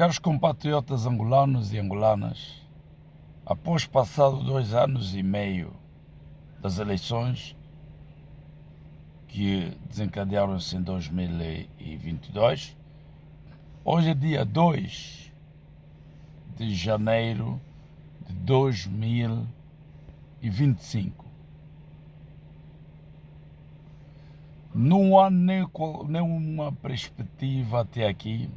Caros compatriotas angolanos e angolanas, após passado 2 anos e meio das eleições que desencadearam-se em 2022, hoje é dia 2 de janeiro de 2025. Não há nenhuma perspectiva até aqui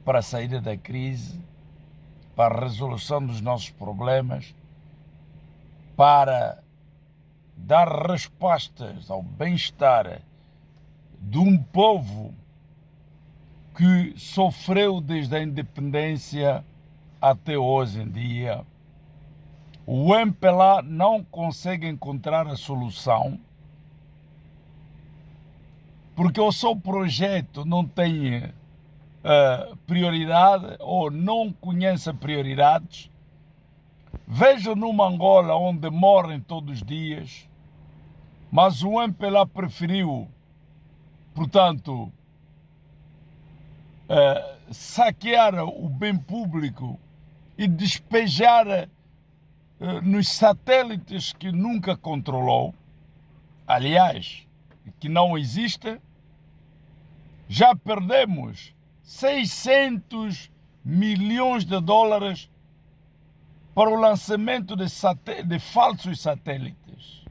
para a saída da crise, para a resolução dos nossos problemas, para dar respostas ao bem-estar de um povo que sofreu desde a independência até hoje em dia. O MPLA não consegue encontrar a solução porque o seu projeto não tem prioridade ou não conhece prioridades. Vejo numa Angola onde morrem todos os dias, mas o MPLA preferiu, portanto, saquear o bem público e despejar nos satélites que nunca controlou, aliás, que não existem. Já perdemos 600 milhões de dólares para o lançamento de falsos satélites.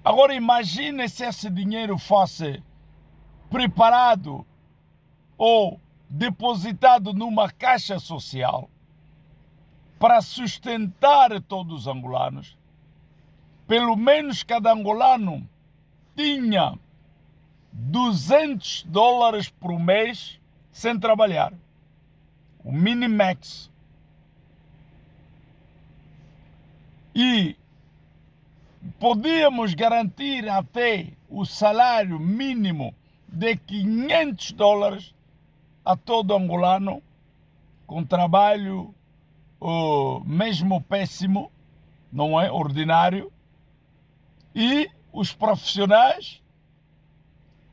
Agora imagine se esse dinheiro fosse preparado ou depositado numa caixa social para sustentar todos os angolanos. Pelo menos cada angolano tinha $200 por mês sem trabalhar. O Minimax. E podíamos garantir até o salário mínimo de $500 a todo angolano com trabalho mesmo péssimo, não é? Ordinário. E os profissionais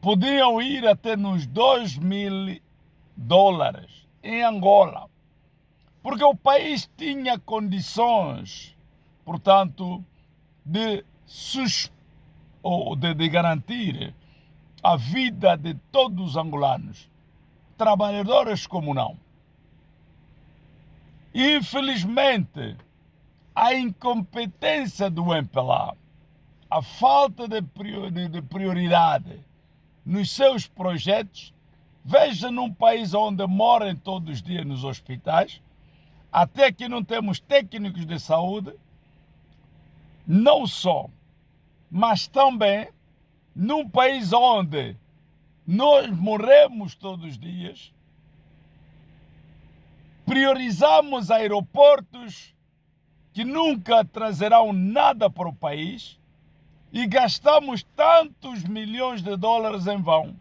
podiam ir até nos $2.000 em Angola, porque o país tinha condições, portanto, de garantir a vida de todos os angolanos, trabalhadores como não. Infelizmente, a incompetência do MPLA, a falta de prioridade nos seus projetos. Veja num país onde morrem todos os dias nos hospitais, até que não temos técnicos de saúde, não só, mas também num país onde nós morremos todos os dias, priorizamos aeroportos que nunca trazerão nada para o país e gastamos tantos milhões de dólares em vão.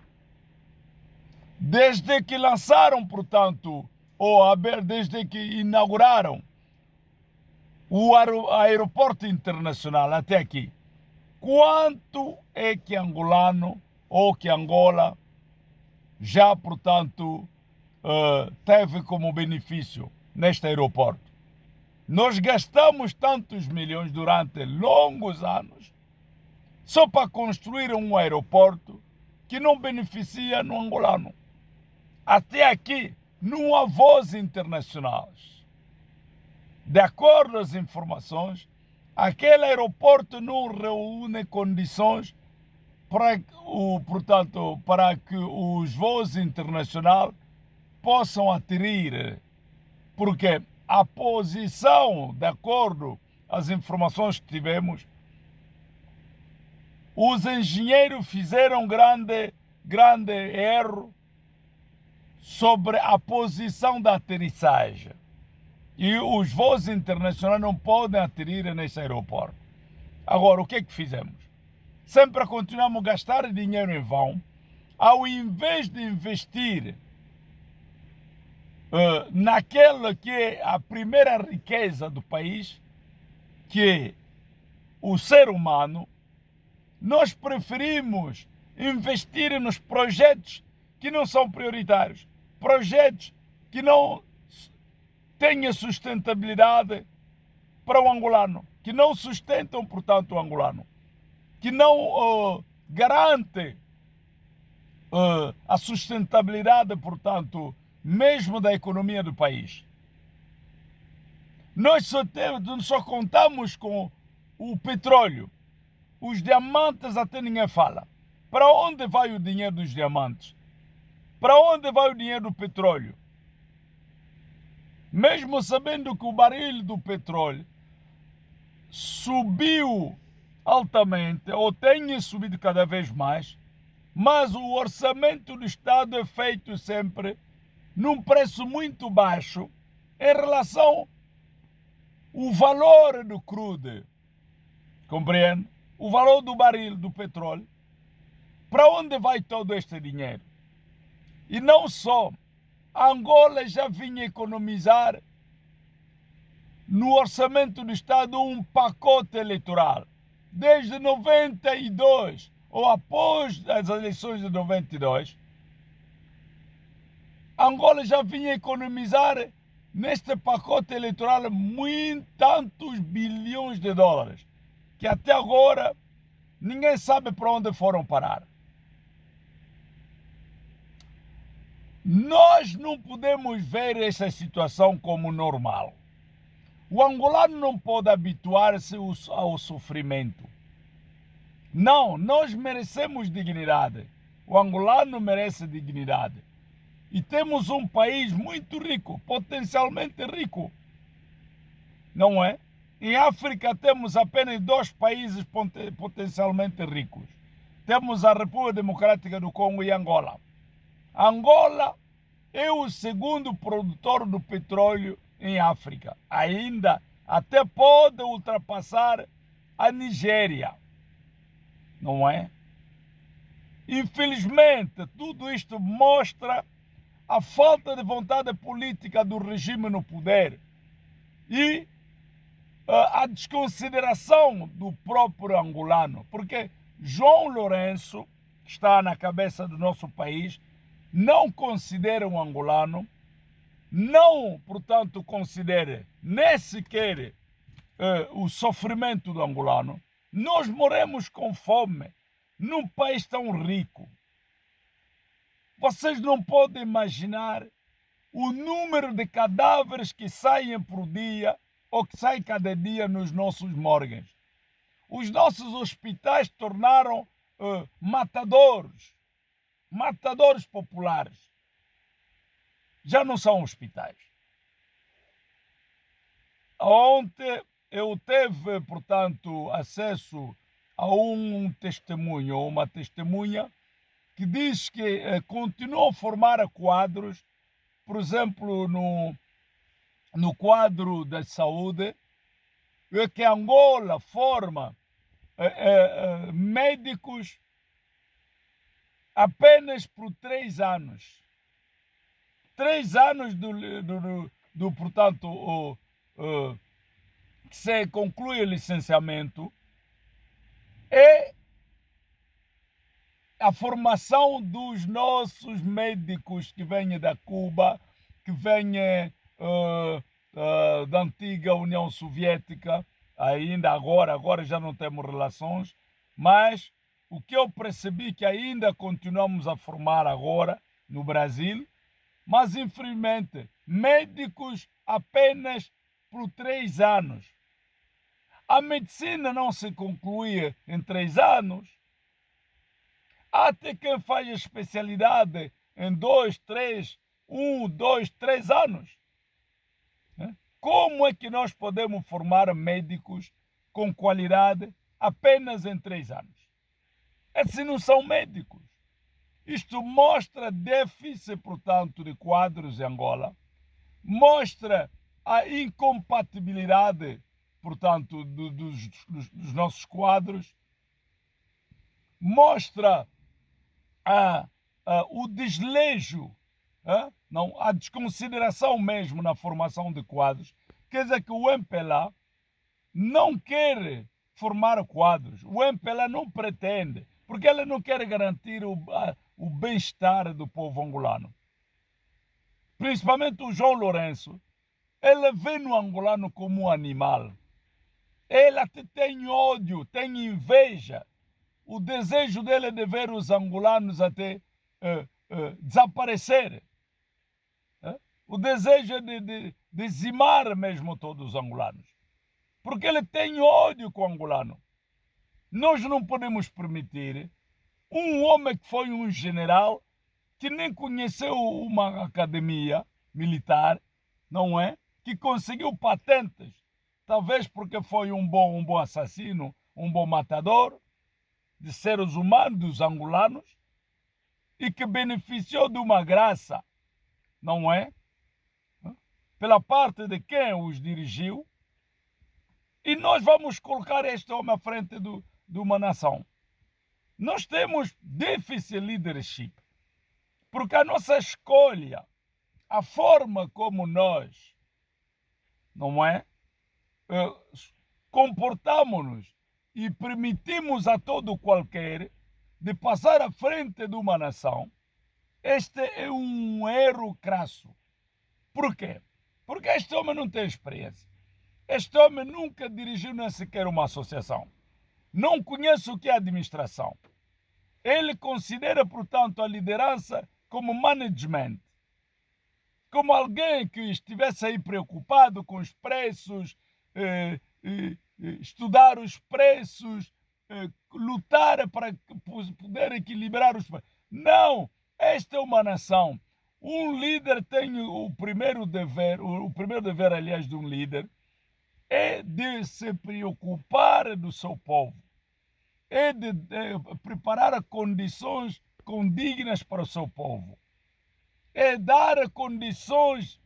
Desde que lançaram, portanto, desde que inauguraram o aeroporto internacional até aqui, quanto é que angolano ou que Angola já, portanto, teve como benefício neste aeroporto? Nós gastamos tantos milhões durante longos anos só para construir um aeroporto que não beneficia no angolano. Até aqui não há voos internacionais. De acordo às informações, aquele aeroporto não reúne condições para que os voos internacionais possam aterrir, porque a posição, de acordo às informações que tivemos, os engenheiros fizeram grande erro sobre a posição da aterrissagem. E os voos internacionais não podem aterrir nesse aeroporto. Agora, o que é que fizemos? Sempre continuamos a gastar dinheiro em vão, ao invés de investir naquela que é a primeira riqueza do país, que é o ser humano. Nós preferimos investir nos projetos que não são prioritários, projetos que não tenha sustentabilidade para o angolano, que não sustentam, portanto, o angolano, que não garante a sustentabilidade, portanto, mesmo da economia do país. Nós só contamos com o petróleo. Os diamantes até ninguém fala. Para onde vai o dinheiro dos diamantes? Para onde vai o dinheiro do petróleo? Mesmo sabendo que o barril do petróleo subiu altamente, ou tem subido cada vez mais, mas o orçamento do Estado é feito sempre num preço muito baixo em relação ao valor do crudo. Compreende? O valor do barril do petróleo. Para onde vai todo este dinheiro? E não só. A Angola já vinha economizar no orçamento do Estado um pacote eleitoral. Desde 92, ou após as eleições de 92, Angola já vinha economizar neste pacote eleitoral tantos bilhões de dólares, que até agora ninguém sabe para onde foram parar. Nós não podemos ver essa situação como normal. O angolano não pode habituar-se ao sofrimento. Não, nós merecemos dignidade. O angolano merece dignidade. E temos um país muito rico, potencialmente rico. Não é? Em África temos apenas 2 países potencialmente ricos. Temos a República Democrática do Congo e Angola. Angola é o segundo produtor do petróleo em África. Ainda até pode ultrapassar a Nigéria. Não é? Infelizmente, tudo isto mostra a falta de vontade política do regime no poder e a desconsideração do próprio angolano. Porque João Lourenço, que está na cabeça do nosso país, não considera um angolano, não, portanto, considera nem sequer o sofrimento do angolano. Nós morremos com fome num país tão rico. Vocês não podem imaginar o número de cadáveres que saem por dia ou que saem cada dia nos nossos morgues. Os nossos hospitais tornaram matadores populares. Já não são hospitais. Ontem eu tive, portanto, acesso a um testemunho, ou uma testemunha, que diz que continuou a formar quadros, por exemplo, no quadro da saúde, que Angola forma médicos apenas por 3 anos. 3 anos portanto, que se conclui o licenciamento, é a formação dos nossos médicos que vêm da Cuba, que vêm da antiga União Soviética, ainda agora já não temos relações, mas o que eu percebi que ainda continuamos a formar agora no Brasil, mas infelizmente médicos apenas por 3 anos. A medicina não se conclui em 3 anos. Há até quem faz a especialidade em 2, 3, 1, 2, 3 anos. Como é que nós podemos formar médicos com qualidade apenas em 3 anos? Esses não são médicos. Isto mostra déficit, portanto, de quadros em Angola, mostra a incompatibilidade, portanto, dos nossos quadros, mostra o desleixo, não, a desconsideração mesmo na formação de quadros. Quer dizer que o MPLA não quer formar quadros, o MPLA não pretende, porque ele não quer garantir o bem-estar do povo angolano. principalmente o João Lourenço, ele vê no angolano como um animal. Ele até tem ódio, tem inveja. O desejo dele é de ver os angolanos até desaparecer. O desejo é de dizimar mesmo todos os angolanos. Porque ele tem ódio com o angolano. Nós não podemos permitir um homem que foi um general, que nem conheceu uma academia militar, não é? Que conseguiu patentes, talvez porque foi um bom assassino, um bom matador de seres humanos, dos angolanos, e que beneficiou de uma graça, não é? Pela parte de quem os dirigiu. E nós vamos colocar este homem à frente de uma nação. Nós temos déficit de leadership, porque a nossa escolha, a forma como nós, não é, comportamos-nos e permitimos a todo qualquer de passar à frente de uma nação, este é um erro crasso. Por quê? Porque este homem não tem experiência. Este homem nunca dirigiu nem sequer uma associação. Não conhece o que é administração. Ele considera, portanto, a liderança como management, como alguém que estivesse aí preocupado com os preços, estudar os preços, lutar para poder equilibrar os preços. Não! Esta é uma nação. Um líder tem o primeiro dever, aliás, de um líder, é de se preocupar do seu povo, é de preparar condições condignas para o seu povo, é dar condições,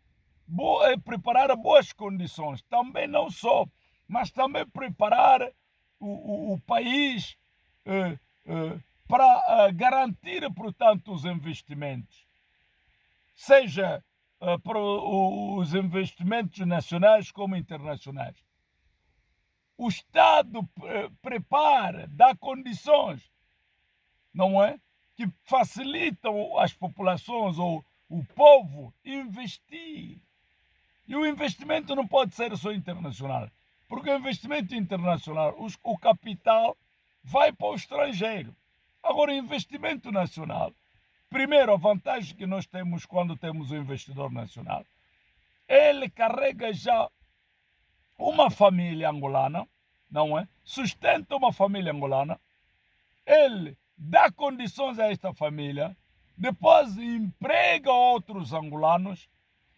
é preparar boas condições, também não só, mas também preparar o país para garantir, portanto, os investimentos, seja para os investimentos nacionais como internacionais. O Estado prepara, dá condições, não é? Que facilitam as populações ou o povo investir. E o investimento não pode ser só internacional, porque o investimento internacional, o capital vai para o estrangeiro. Agora, o investimento nacional, primeiro, a vantagem que nós temos quando temos o investidor nacional, ele carrega já uma família angolana, não é? Sustenta uma família angolana, ele dá condições a esta família, depois emprega outros angolanos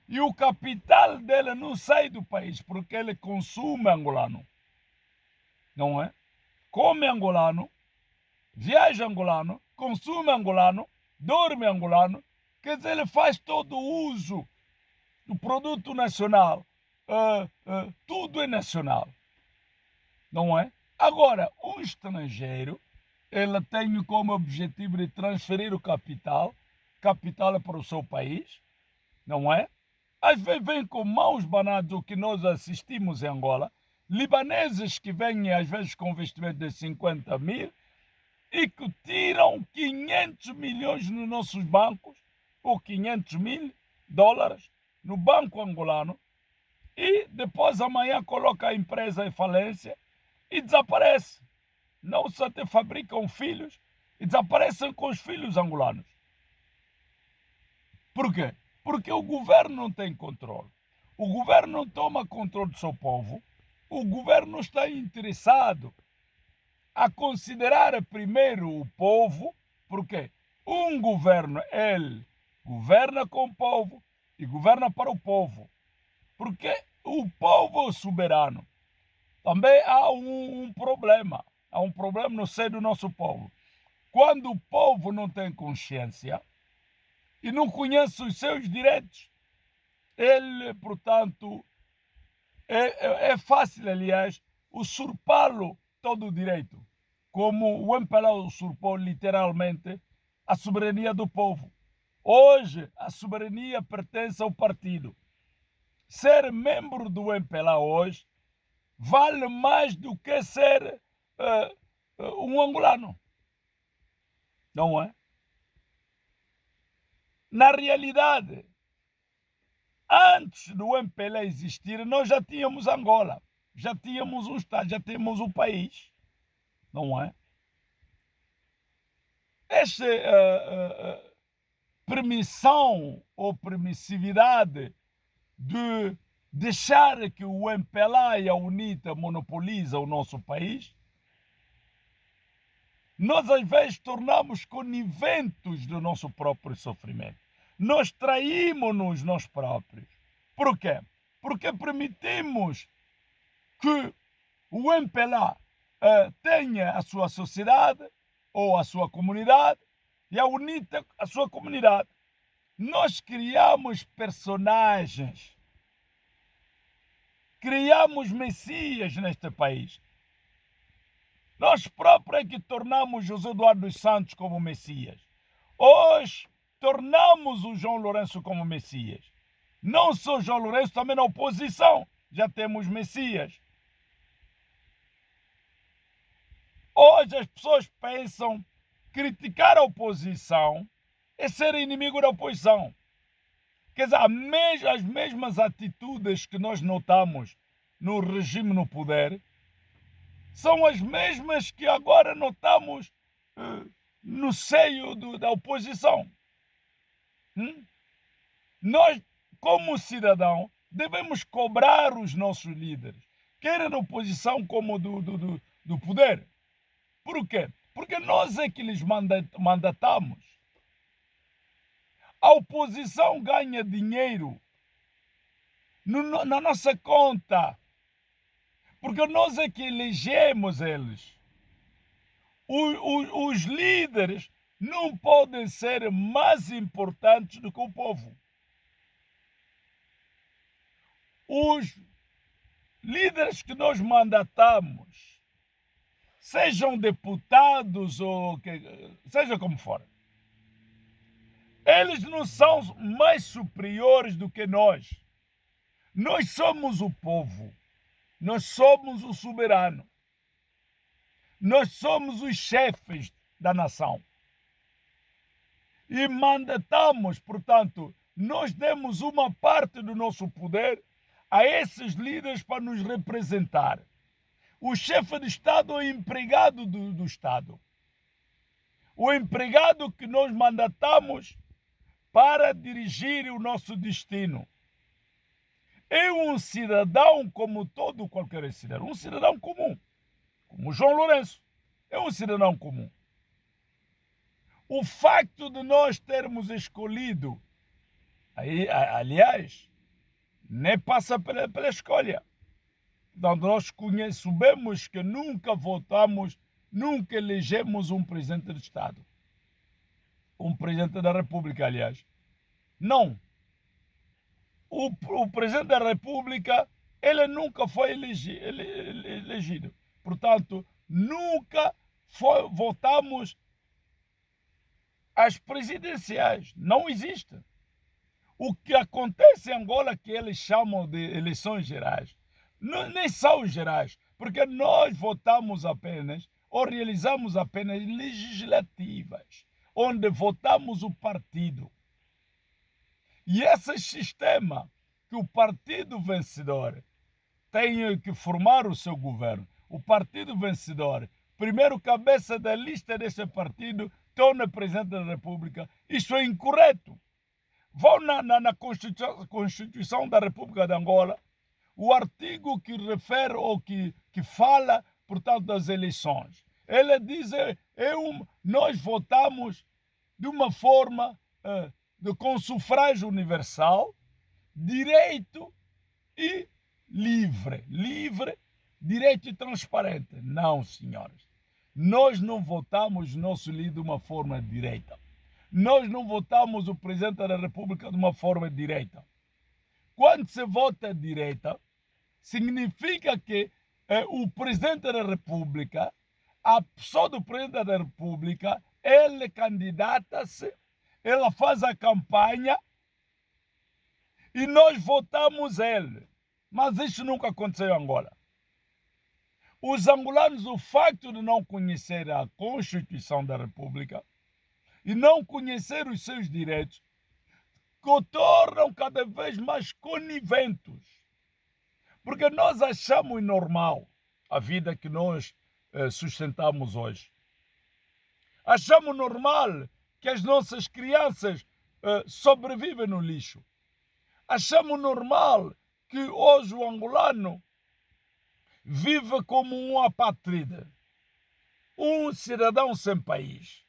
e o capital dele não sai do país porque ele consome angolano, não é? Come angolano, viaja angolano, consome angolano, dorme angolano, quer dizer, ele faz todo o uso do produto nacional, tudo é nacional, não é? Agora, um estrangeiro, ele tem como objetivo de transferir o capital é para o seu país, não é? Às vezes vem com mãos banadas o que nós assistimos em Angola, libaneses que vêm às vezes com investimento de 50 mil e que tiram 500 milhões nos nossos bancos, ou 500 mil dólares no banco angolano, e depois amanhã coloca a empresa em falência e desaparece. Não só te fabricam filhos e desaparecem com os filhos angolanos. Por quê? Porque o governo não tem controle. O governo não toma controle do seu povo. O governo não está interessado a considerar primeiro o povo, porque um governo, ele governa com o povo e governa para o povo. Porque o povo é o soberano. Também há um problema. Há um problema no seio do nosso povo. Quando o povo não tem consciência e não conhece os seus direitos, ele, portanto, é fácil, aliás, usurpá-lo todo o direito, como o MPLA usurpou literalmente a soberania do povo. Hoje, a soberania pertence ao partido. Ser membro do MPLA hoje vale mais do que ser um angolano, não é? Na realidade, Antes do MPLA existir, nós já tínhamos Angola, já tínhamos um Estado, já tínhamos um país, não é? Esta permissão ou permissividade de deixar que o MPLA e a UNITA monopolizam o nosso país, nós às vezes tornamos coniventes do nosso próprio sofrimento. Nós traímos-nos nós próprios. Por quê? Porque permitimos que o MPLA tenha a sua sociedade ou a sua comunidade e a UNITA a sua comunidade. Nós criamos personagens, criamos messias neste país. Nós próprios é que tornamos José Eduardo dos Santos como messias. Hoje tornamos o João Lourenço como messias. Não só João Lourenço, também na oposição já temos messias. Hoje as pessoas pensam criticar a oposição é ser inimigo da oposição. Quer dizer, as mesmas atitudes que nós notamos no regime no poder são as mesmas que agora notamos no seio da oposição. Nós, como cidadão, devemos cobrar os nossos líderes, quer da oposição como do poder. Por quê? Porque nós é que lhes mandatamos. A oposição ganha dinheiro na nossa conta, porque nós é que elegemos eles. Os líderes não podem ser mais importantes do que o povo. Os líderes que nós mandatamos, sejam deputados ou seja como for, eles não são mais superiores do que nós. Nós somos o povo. Nós somos o soberano. Nós somos os chefes da nação. E mandatamos, portanto, nós demos uma parte do nosso poder a esses líderes para nos representar. O chefe de Estado é o empregado do Estado. O empregado que nós mandatamos para dirigir o nosso destino. É um cidadão como todo qualquer cidadão, um cidadão comum, como João Lourenço, é um cidadão comum. O facto de nós termos escolhido, aliás, nem passa pela escolha. Então nós sabemos que nunca votamos, nunca elegemos um presidente de Estado. Um presidente da República, aliás. Não. O presidente da República, ele nunca foi elegido. Portanto, nunca votamos as presidenciais. Não existe. O que acontece em Angola, que eles chamam de eleições gerais, nem são gerais, porque nós votamos apenas, ou realizamos apenas legislativas, onde votamos o partido. E esse sistema que o partido vencedor tem que formar o seu governo, o partido vencedor, primeiro cabeça da lista desse partido, torna presidente da República, isso é incorreto. Vão na Constituição da República de Angola, o artigo que refere ou que fala, portanto, das eleições. Ele diz, nós votamos de uma forma com sufrágio universal, direito e livre. Livre, direito e transparente. Não, senhores. Nós não votamos nosso líder de uma forma direita. Nós não votamos o presidente da República de uma forma direita. Quando se vota direita, significa que o presidente da República, a pessoa do presidente da República, ele candidata-se, ela faz a campanha e nós votamos ele. Mas isso nunca aconteceu em Angola. Os angolanos, o facto de não conhecer a Constituição da República e não conhecer os seus direitos, que tornam cada vez mais coniventes. Porque nós achamos normal a vida que nós sustentamos hoje. Achamos normal que as nossas crianças sobrevivem no lixo. Achamos normal que hoje o angolano vive como um apátrida, um cidadão sem país,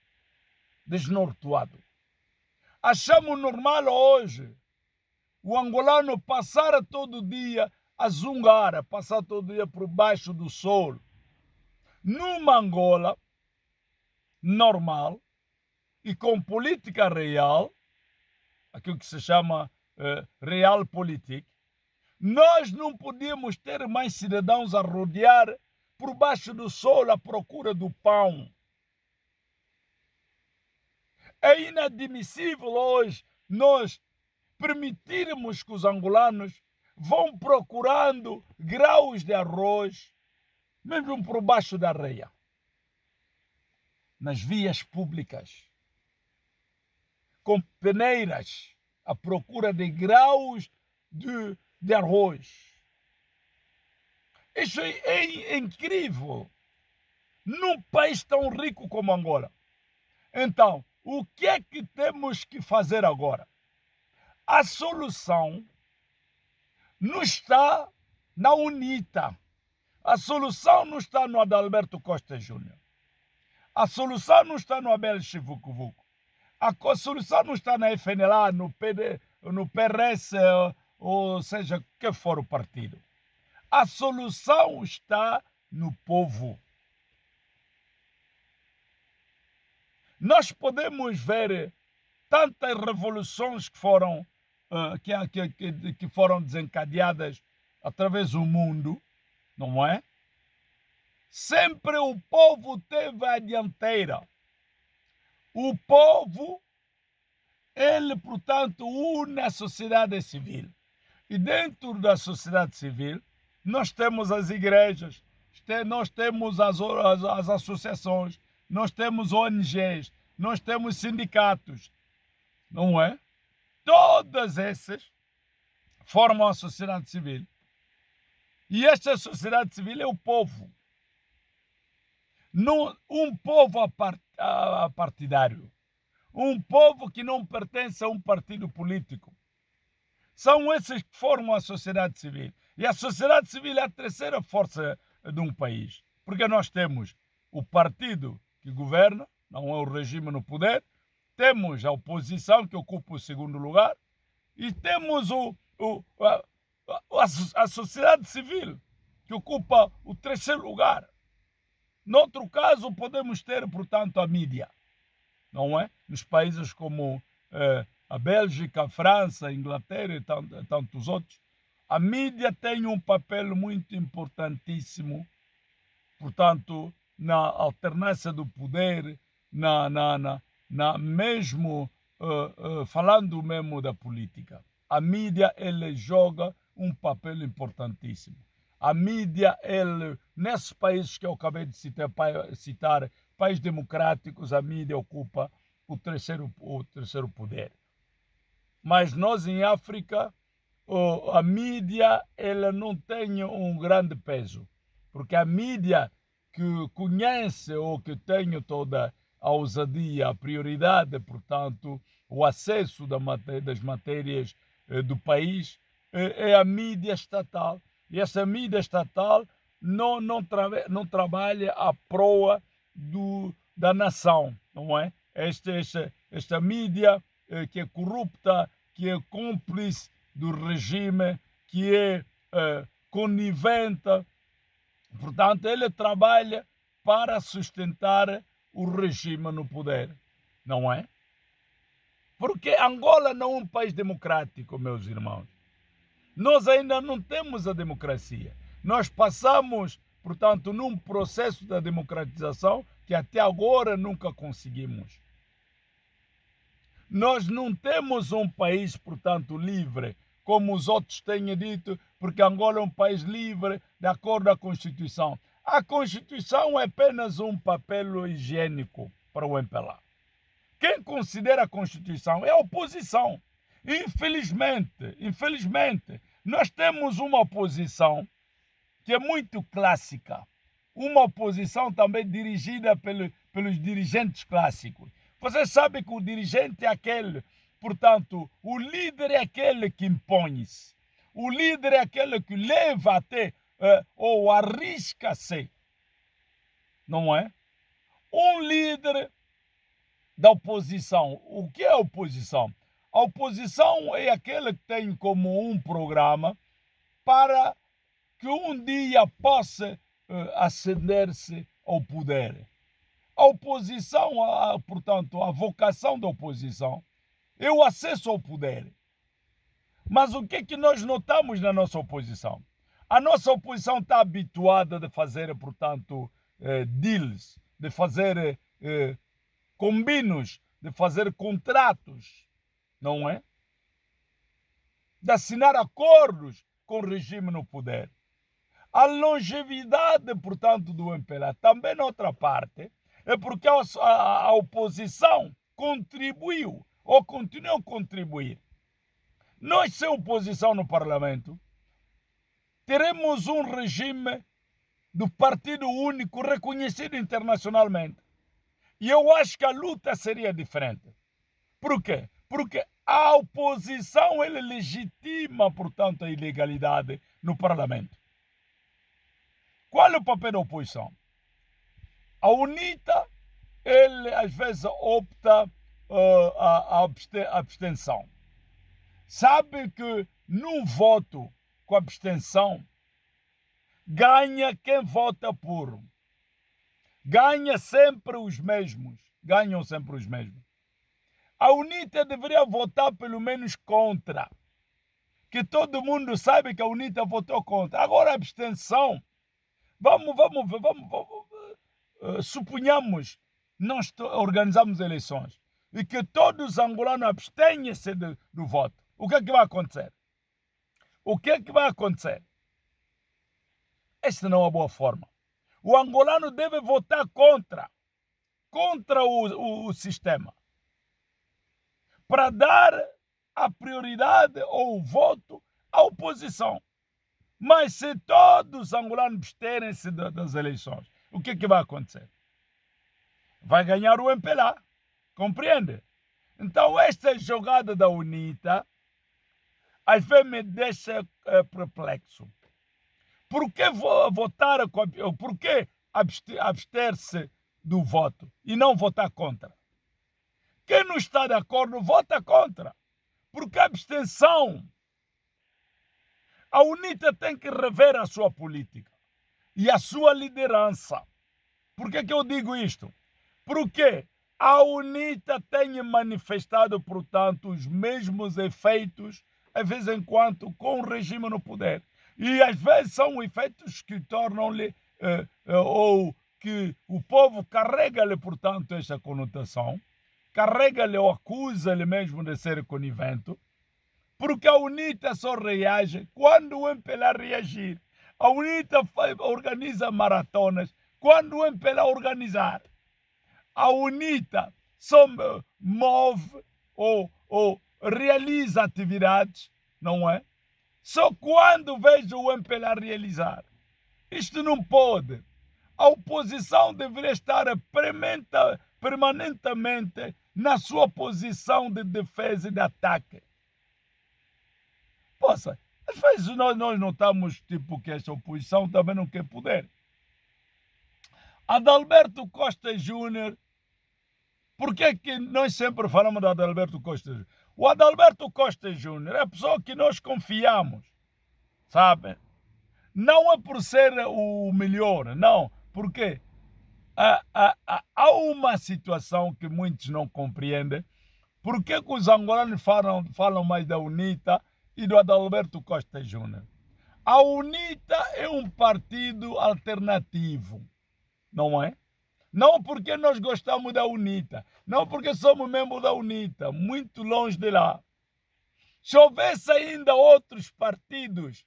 desnorteado. Achamos normal hoje o angolano passar todo dia a zungar, passar todo dia por baixo do sol, numa Angola normal e com política real, aquilo que se chama realpolitik. Nós não podíamos ter mais cidadãos a rodear por baixo do sol à procura do pão. É inadmissível hoje nós permitirmos que os angolanos vão procurando graus de arroz, mesmo por baixo da areia, nas vias públicas, com peneiras à procura de graus de arroz. Isso é incrível num país tão rico como Angola. Então, o que é que temos que fazer agora? A solução não está na UNITA. A solução não está no Adalberto Costa Júnior. A solução não está no Abel Chivucuvuco. A solução não está na FNLA, no PRS, ou seja, que for o partido. A solução está no povo. Nós podemos ver tantas revoluções que foram, que foram desencadeadas através do mundo, não é? Sempre o povo teve a dianteira. O povo, ele, portanto, une a sociedade civil. E dentro da sociedade civil, nós temos as igrejas, nós temos as associações, nós temos ONGs, nós temos sindicatos, não é? Todas essas formam a sociedade civil. E esta sociedade civil é o povo. Um povo partidário. Um povo que não pertence a um partido político. São esses que formam a sociedade civil. E a sociedade civil é a terceira força de um país. Porque nós temos o partido que governa, não é o regime no poder, temos a oposição que ocupa o segundo lugar e temos a sociedade civil que ocupa o terceiro lugar. Noutro caso, podemos ter, portanto, a mídia, não é? Nos países como a Bélgica, a França, a Inglaterra e tantos outros, a mídia tem um papel muito importantíssimo, portanto, na alternância do poder, mesmo falando mesmo da política. A mídia, ele joga um papel importantíssimo. A mídia, nesses países que eu acabei de citar, países democráticos, a mídia ocupa o terceiro poder. Mas nós em África, a mídia, ela não tem um grande peso, porque a mídia que conhece ou que tem toda a ousadia, a prioridade, portanto, o acesso das matérias do país, é a mídia estatal. E essa mídia estatal não trabalha à proa da nação, não é? Esta mídia que é corrupta, que é cúmplice do regime, que é conivente, portanto, ele trabalha para sustentar o regime no poder, não é? Porque Angola não é um país democrático, meus irmãos. Nós ainda não temos a democracia. Nós passamos, portanto, num processo da democratização que até agora nunca conseguimos. Nós não temos um país, portanto, livre, como os outros têm dito, porque Angola é um país livre, de acordo com a Constituição. A Constituição é apenas um papel higiênico para o MPLA. Quem considera a Constituição é a oposição. Infelizmente, nós temos uma oposição que é muito clássica. Uma oposição também dirigida pelos dirigentes clássicos. Você sabe que o dirigente é aquele, portanto, o líder é aquele que impõe-se. O líder é aquele que leva até, ou arrisca-se, não é? Um líder da oposição. O que é a oposição? A oposição é aquele que tem como um programa para que um dia possa ascender-se ao poder. A oposição, portanto, a vocação da oposição é o acesso ao poder. Mas o que é que nós notamos na nossa oposição? A nossa oposição está habituada a fazer, portanto, deals, de fazer combinos, de fazer contratos, não é? De assinar acordos com o regime no poder. A longevidade, portanto, do MPLA, também noutra parte, é porque a oposição contribuiu, ou continua a contribuir. Nós, sem oposição no Parlamento, teremos um regime do Partido Único reconhecido internacionalmente. E eu acho que a luta seria diferente. Por quê? Porque a oposição ele legitima, portanto, a ilegalidade no Parlamento. Qual é o papel da oposição? A UNITA, ele às vezes opta a abstenção. Sabe que num voto com abstenção, ganha quem vota por. Ganha sempre os mesmos. Ganham sempre os mesmos. A UNITA deveria votar pelo menos contra. Que todo mundo sabe que a UNITA votou contra. Agora a abstenção. Vamos suponhamos, nós organizamos eleições e que todos os angolanos abstenham-se do voto. O que é que vai acontecer? O que é que vai acontecer? Esta não é uma boa forma. O angolano deve votar contra o sistema, para dar a prioridade ou o voto à oposição. Mas se todos os angolanos absterem-se das eleições, o que é que vai acontecer? Vai ganhar o MPLA, compreende? Então esta jogada da UNITA às vezes me deixa perplexo. Por que votar, por que abster-se do voto e não votar contra? Quem não está de acordo vota contra. Porque a abstenção, a UNITA tem que rever a sua política e a sua liderança. Por que eu digo isto? Porque a UNITA tem manifestado, portanto, os mesmos efeitos, de vez em quando, com o regime no poder. E às vezes são efeitos que tornam-lhe, ou que o povo carrega-lhe, portanto, esta conotação, carrega-lhe ou acusa-lhe mesmo de ser conivente, porque a UNITA só reage quando o MPLA reagir. A UNITA organiza maratonas quando o MPLA organizar. A UNITA só move ou realiza atividades, não é? Só quando vejo o MPLA realizar. Isto não pode. A oposição deveria estar permanentemente na sua posição de defesa e de ataque. Poxa, às vezes nós notamos tipo, que esta oposição também não quer poder. Adalberto Costa Júnior, por que nós sempre falamos do Adalberto Costa Júnior? O Adalberto Costa Júnior é a pessoa que nós confiamos, sabe? Não é por ser o melhor, não, porque há uma situação que muitos não compreendem. Por que os angolanos falam mais da UNITA e do Adalberto Costa Júnior? A UNITA é um partido alternativo, não é? Não porque nós gostamos da UNITA, não porque somos membros da UNITA, muito longe de lá. Se houvesse ainda outros partidos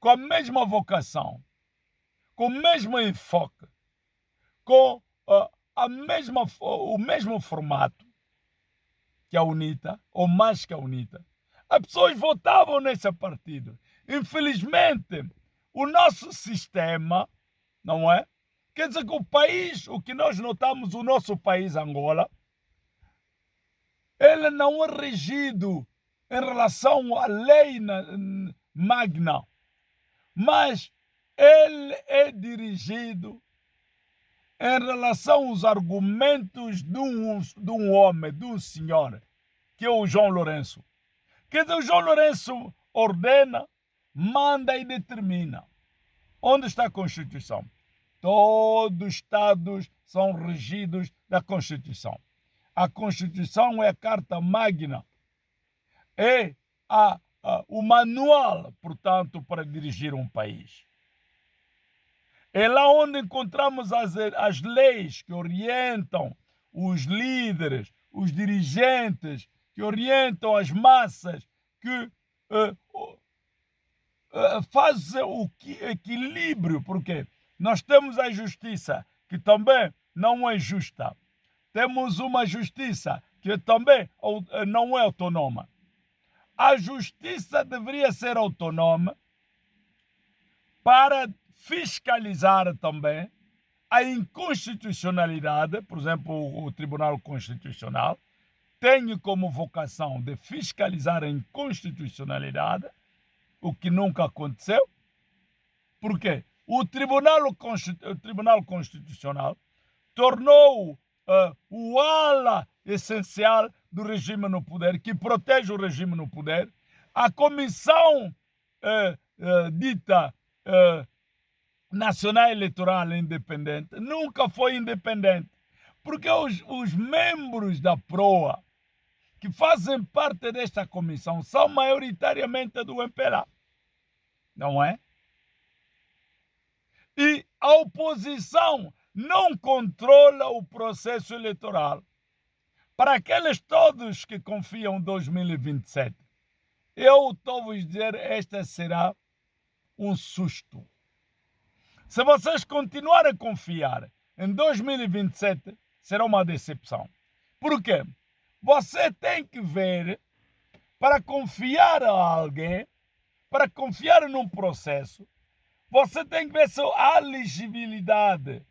com a mesma vocação, com o mesmo enfoque, com o mesmo formato que a UNITA, ou mais que a UNITA, As pessoas votavam nesse partido. Infelizmente, o nosso sistema, não é? Quer dizer que o país, o que nós notamos, o nosso país, Angola, ele não é regido em relação à lei magna, mas ele é dirigido em relação aos argumentos de um homem, de um senhor, que é o João Lourenço. Quer dizer, o João Lourenço ordena, manda e determina. Onde está a Constituição? Todos os Estados são regidos da Constituição. A Constituição é a carta magna, é o manual, portanto, para dirigir um país. É lá onde encontramos as leis que orientam os líderes, os dirigentes, que orientam as massas, que fazem o equilíbrio, porque nós temos a justiça, que também não é justa. Temos uma justiça que também não é autonoma. A justiça deveria ser autonoma para fiscalizar também a inconstitucionalidade. Por exemplo, o Tribunal Constitucional tem como vocação de fiscalizar a inconstitucionalidade, o que nunca aconteceu. Por quê? O Tribunal Constitucional tornou o ala essencial do regime no poder, que protege o regime no poder. A comissão dita Nacional Eleitoral Independente nunca foi independente, porque os membros da PROA que fazem parte desta comissão são maioritariamente do MPLA, não é? E a oposição não controla o processo eleitoral. Para aqueles todos que confiam em 2027, eu estou a vos dizer, esta será um susto. Se vocês continuarem a confiar em 2027, será uma decepção. Por quê? Você tem que ver, para confiar a alguém, para confiar num processo, você tem que ver se há legibilidade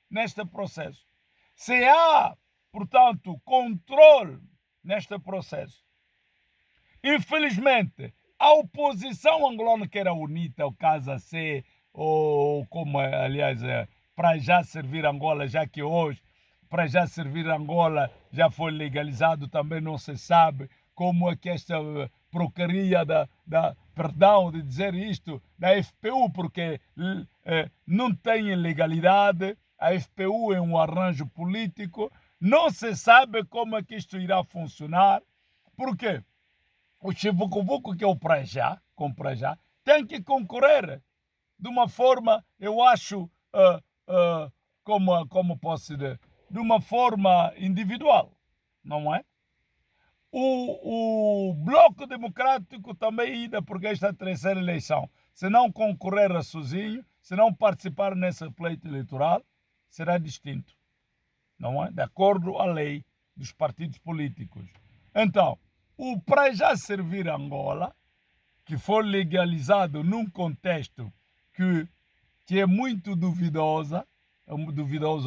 neste processo. Se há, portanto, controle neste processo. Infelizmente, a oposição angolana, que era UNITA, o CASA-C, ou como, aliás, para já servir Angola, já que hoje, para já servir Angola, já foi legalizado, também não se sabe como é que esta porcaria perdão de dizer isto, da FPU, porque não tem legalidade, a FPU é um arranjo político, não se sabe como é que isto irá funcionar. Por quê? O Chivucuvuco, que é o Prajá, tem que concorrer de uma forma, eu acho, como posso dizer, de uma forma individual, não é? O Bloco Democrático também ida, porque esta é a terceira eleição. Se não concorrer sozinho, se não participar nesse pleito eleitoral, será distinto, não é? De acordo à lei dos partidos políticos. Então, para já servir Angola, que foi legalizado num contexto que é muito duvidoso,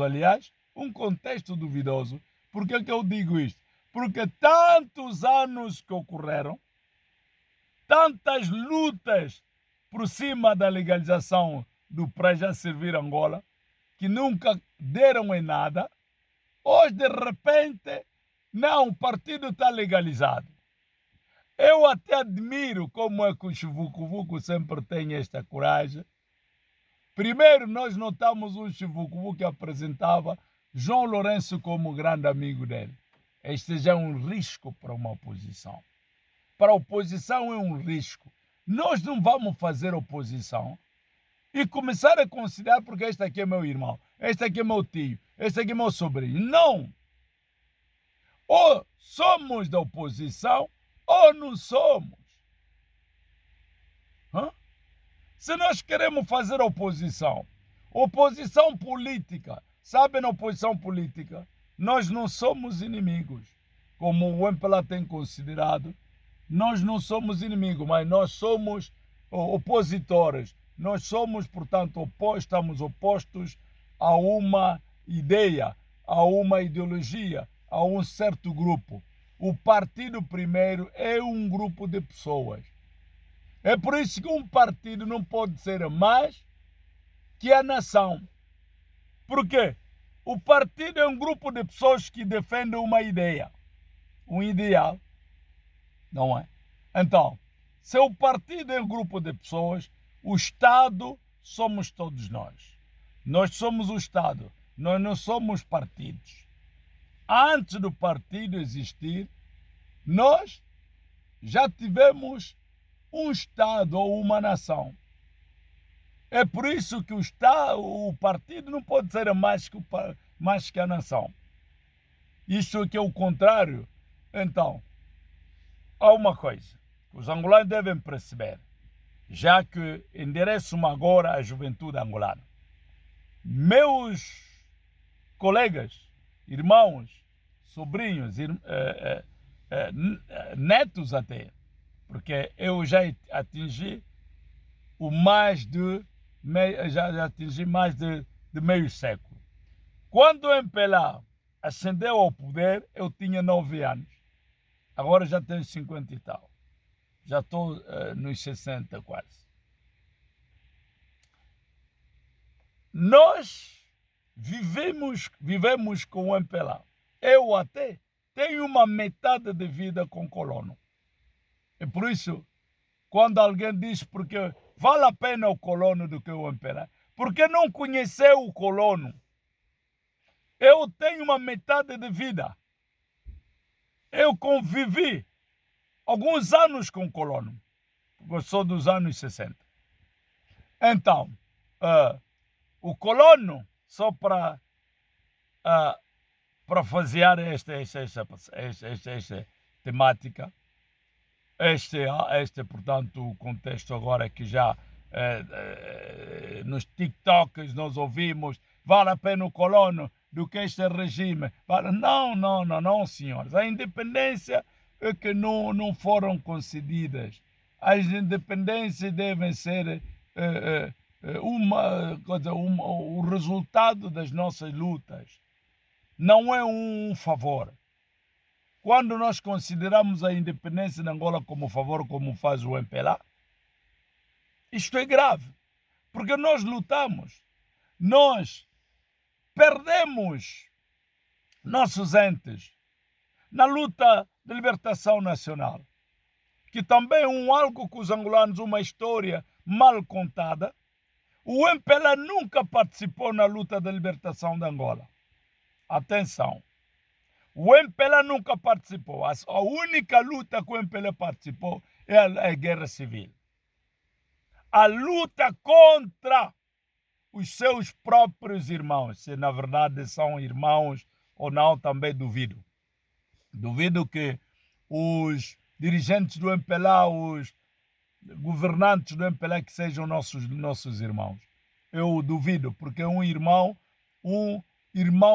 aliás, um contexto duvidoso. Por que eu digo isto? Porque tantos anos que ocorreram, tantas lutas por cima da legalização para já servir Angola, que nunca deram em nada, hoje de repente, não, o partido está legalizado. Eu até admiro como é que o Chivucuvuco sempre tem esta coragem. Primeiro, nós notamos um Chivucuvuco que apresentava João Lourenço como grande amigo dele. Este já é um risco para uma oposição. Para a oposição é um risco. Nós não vamos fazer oposição e começar a considerar porque este aqui é meu irmão, este aqui é meu tio, este aqui é meu sobrinho. Não! Ou somos da oposição ou não somos. Se nós queremos fazer oposição política, sabem, na oposição política, nós não somos inimigos. como o MPLA tem considerado, nós não somos inimigos, mas nós somos opositores. Nós somos, portanto, estamos opostos a uma ideia, a uma ideologia, a um certo grupo. O partido primeiro é um grupo de pessoas. É por isso que um partido não pode ser mais que a nação. Por quê? O partido é um grupo de pessoas que defendem uma ideia, um ideal, não é? Então, se o partido é um grupo de pessoas, o Estado somos todos nós. Nós somos o Estado, nós não somos partidos. Antes do partido existir, nós já tivemos um Estado ou uma nação. É por isso que o partido não pode ser mais que a nação. Isto aqui é o contrário. Então, há uma coisa que os angolanos devem perceber, já que endereço-me agora à juventude angolana. Meus colegas, irmãos, sobrinhos, netos até, porque eu já atingi já atingi mais de meio século. Quando o MPLA ascendeu ao poder, eu tinha 9 anos. Agora já tenho 50 e tal. Já estou nos 60 quase. Nós vivemos com o MPLA. Eu até tenho uma metade de vida com o colono. E por isso, quando alguém diz porque vale a pena o colono do que o MPLA, porque não conheceu o colono. Eu tenho uma metade de vida. Eu convivi alguns anos com o colono, porque eu sou dos anos 60. Então, o colono, só para fazer esta temática, portanto, o contexto agora que já nos TikToks nós ouvimos, vale a pena o colono do que este regime. Não, senhores. A independência é que não foram concedidas. As independências devem ser o resultado das nossas lutas. Não é um favor. Quando nós consideramos a independência de Angola como favor, como faz o MPLA, isto é grave, porque nós lutamos, nós perdemos nossos entes na luta de libertação nacional, que também é algo que os angolanos, uma história mal contada. O MPLA nunca participou na luta de libertação de Angola. Atenção. O MPLA nunca participou. A única luta que o MPLA participou é a guerra civil. A luta contra os seus próprios irmãos. Se na verdade são irmãos ou não, também duvido. Duvido que os dirigentes do MPLA, os governantes do MPLA que sejam nossos irmãos. Eu duvido, porque um irmão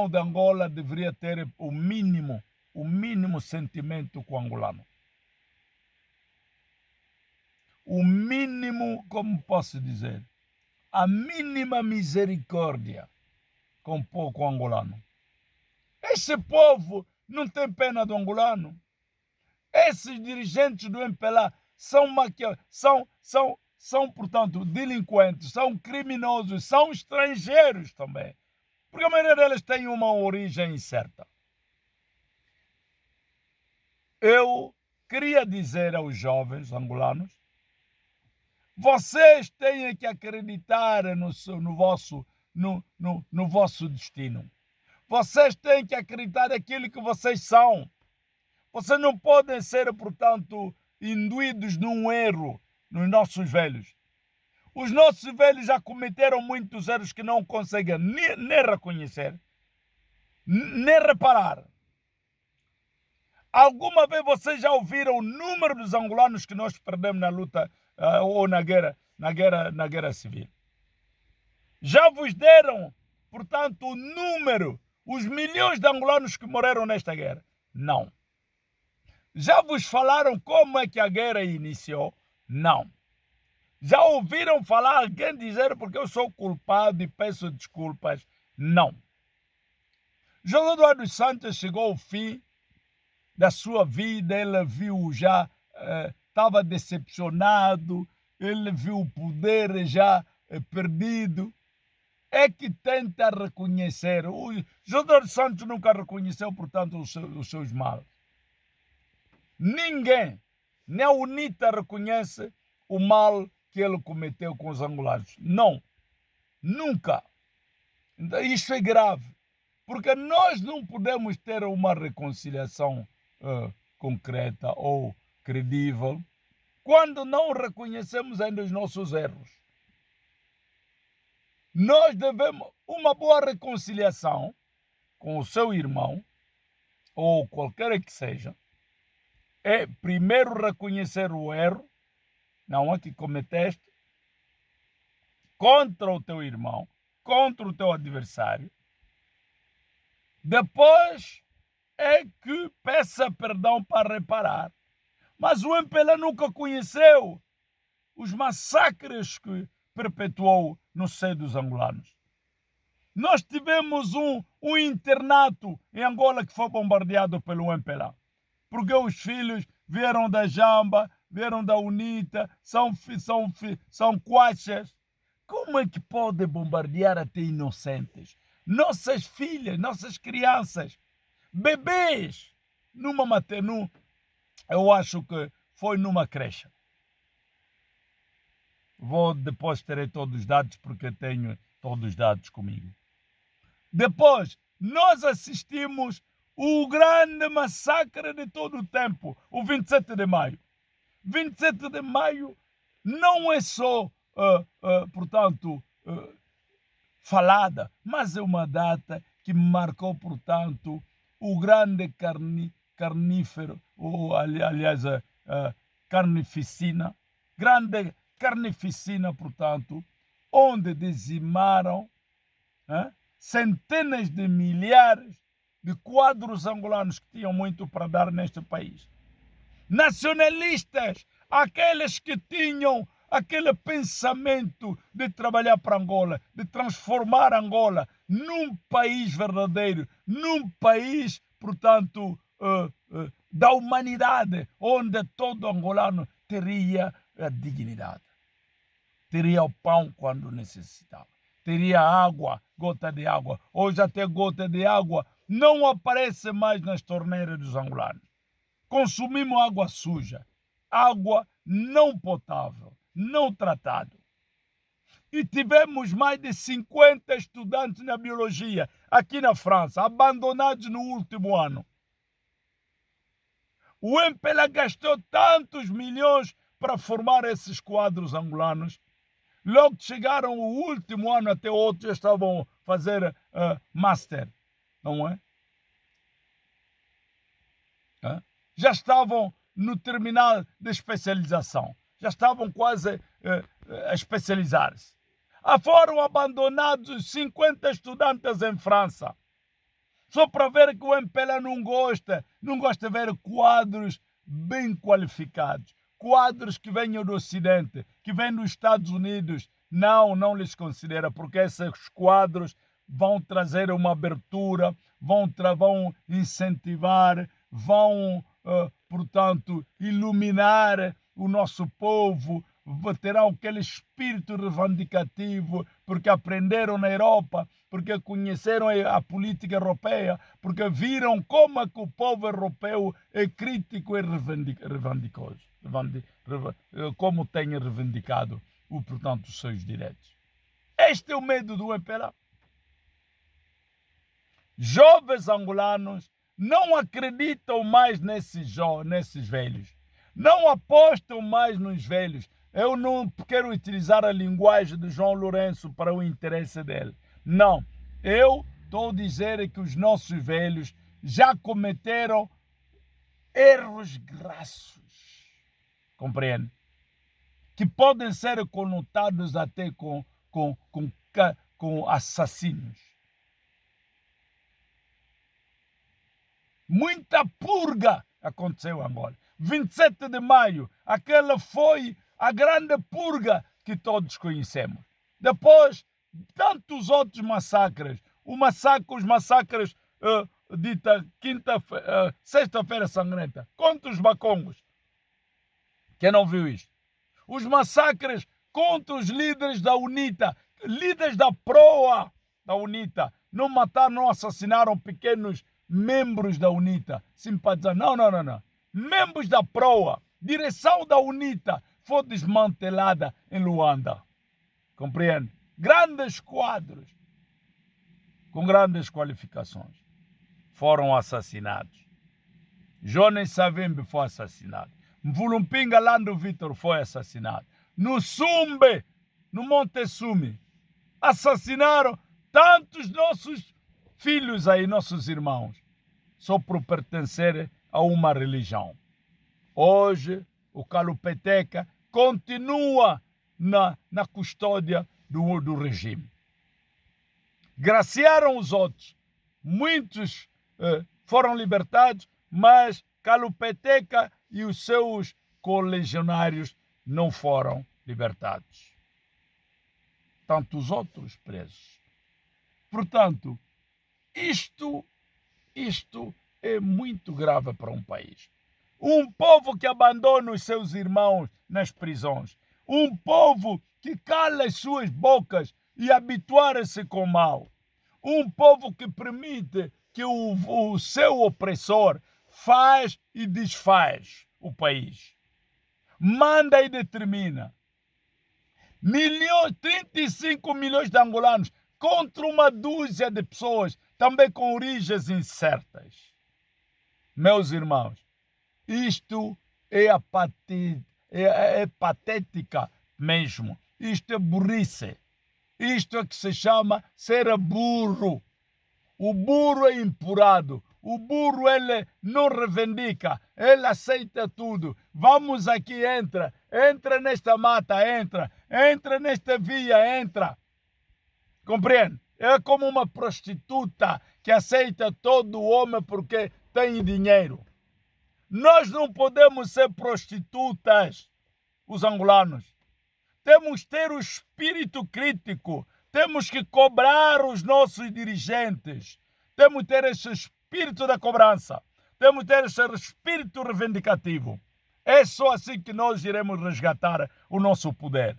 de Angola deveria ter o mínimo sentimento com o angolano. O mínimo, como posso dizer, a mínima misericórdia com o angolano. Esse povo não tem pena do angolano. Esses dirigentes do MPLA são, portanto, delinquentes, são criminosos, são estrangeiros também. Porque a maioria deles tem uma origem incerta. Eu queria dizer aos jovens angolanos, vocês têm que acreditar no vosso destino. Vocês têm que acreditar naquilo que vocês são. Vocês não podem ser, portanto, induídos num erro nos nossos velhos. Os nossos velhos já cometeram muitos erros que não conseguem nem reconhecer, nem reparar. Alguma vez vocês já ouviram o número dos angolanos que nós perdemos na luta ou na guerra civil? Já vos deram, portanto, o número, os milhões de angolanos que morreram nesta guerra? Não. Já vos falaram como é que a guerra iniciou? Não. Já ouviram falar alguém dizer porque eu sou culpado e peço desculpas? Não. José Eduardo Santos chegou ao fim da sua vida, ele viu já, estava decepcionado, ele viu o poder já perdido. É que tenta reconhecer. O José Eduardo Santos nunca reconheceu, portanto, os seus males. Ninguém, nem a UNITA reconhece o mal que ele cometeu com os angolanos. Não, nunca. Isso é grave, porque nós não podemos ter uma reconciliação concreta ou credível quando não reconhecemos ainda os nossos erros. Nós devemos uma boa reconciliação com o seu irmão, ou qualquer que seja, é primeiro reconhecer o erro, não é que cometeste, contra o teu irmão, contra o teu adversário. Depois é que peça perdão para reparar. Mas o MPLA nunca conheceu os massacres que perpetuou no seio dos angolanos. Nós tivemos um internato em Angola que foi bombardeado pelo MPLA, porque os filhos vieram da Jamba, vieram da UNITA, são quachas. Como é que pode bombardear até inocentes? Nossas filhas, nossas crianças, bebês, numa materno, eu acho que foi numa creche. Vou depois terei todos os dados, porque tenho todos os dados comigo. Depois, nós assistimos o grande massacre de todo o tempo, o 27 de maio. 27 de maio não é só, portanto, falada, mas é uma data que marcou, portanto, o grande carnífero, ou aliás, carnificina, grande carnificina, portanto, onde dizimaram centenas de milhares de quadros angolanos que tinham muito para dar neste país. Nacionalistas, aqueles que tinham aquele pensamento de trabalhar para Angola, de transformar Angola num país verdadeiro, num país, portanto, da humanidade, onde todo angolano teria a dignidade, teria o pão quando necessitava, teria água, gota de água. Hoje até gota de água não aparece mais nas torneiras dos angolanos. Consumimos água suja, água não potável, não tratada. E tivemos mais de 50 estudantes na biologia aqui na França, abandonados no último ano. O MPLA gastou tantos milhões para formar esses quadros angolanos. Logo que chegaram o último ano, até outros já estavam a fazer master, não é? Já estavam no terminal de especialização, já estavam quase a especializar-se. Foram abandonados 50 estudantes em França, só para ver que o MPLA não gosta de ver quadros bem qualificados, quadros que venham do Ocidente, que vêm dos Estados Unidos. Não lhes considera, porque esses quadros vão trazer uma abertura, vão incentivar, vão, portanto, iluminar o nosso povo, terão aquele espírito reivindicativo, porque aprenderam na Europa, porque conheceram a política europeia, porque viram como é que o povo europeu é crítico e reivindicoso, como tem reivindicado, portanto, os seus direitos. Este é o medo do MPLA. Jovens angolanos não acreditam mais nesses velhos, não apostam mais nos velhos. Eu não quero utilizar a linguagem de João Lourenço para o interesse dele. Não, eu estou a dizer que os nossos velhos já cometeram erros grassos, compreende? Que podem ser conotados até com assassinos. Muita purga aconteceu em Angola. 27 de maio, aquela foi a grande purga que todos conhecemos. Depois, tantos outros massacres. Os massacres dita sexta-feira sangrenta. Contra os bacongos. Quem não viu isto? Os massacres contra os líderes da UNITA, líderes da proa da UNITA. Não mataram, não assassinaram pequenos membros da UNITA, simpatizantes. Não. Membros da proa, direção da UNITA, foi desmantelada em Luanda. Compreende? Grandes quadros, com grandes qualificações, foram assassinados. Jones Savimbi foi assassinado. Mvulumpinga Lando Vitor foi assassinado. No Sumbe, no Monte Sumi, assassinaram tantos nossos filhos aí, nossos irmãos, só por pertencerem a uma religião. Hoje, o Calupeteca continua na custódia do regime. Graciaram os outros. Muitos foram libertados, mas Calupeteca e os seus colegionários não foram libertados. Tantos outros presos. Portanto, isto é muito grave para um país. Um povo que abandona os seus irmãos nas prisões. Um povo que cala as suas bocas e habituar-se com o mal. Um povo que permite que o seu opressor faz e desfaz o país. Manda e determina. 35 milhões de angolanos contra uma dúzia de pessoas, também com origens incertas. Meus irmãos, isto é patética mesmo. Isto é burrice. Isto é que se chama ser burro. O burro é empurrado. O burro, ele não reivindica. Ele aceita tudo. Vamos aqui, entra. Entra nesta mata, entra. Entra nesta via, entra. Compreende? É como uma prostituta que aceita todo homem porque tem dinheiro. Nós não podemos ser prostitutas, os angolanos. Temos que ter o espírito crítico. Temos que cobrar os nossos dirigentes. Temos que ter esse espírito da cobrança. Temos que ter esse espírito reivindicativo. É só assim que nós iremos resgatar o nosso poder.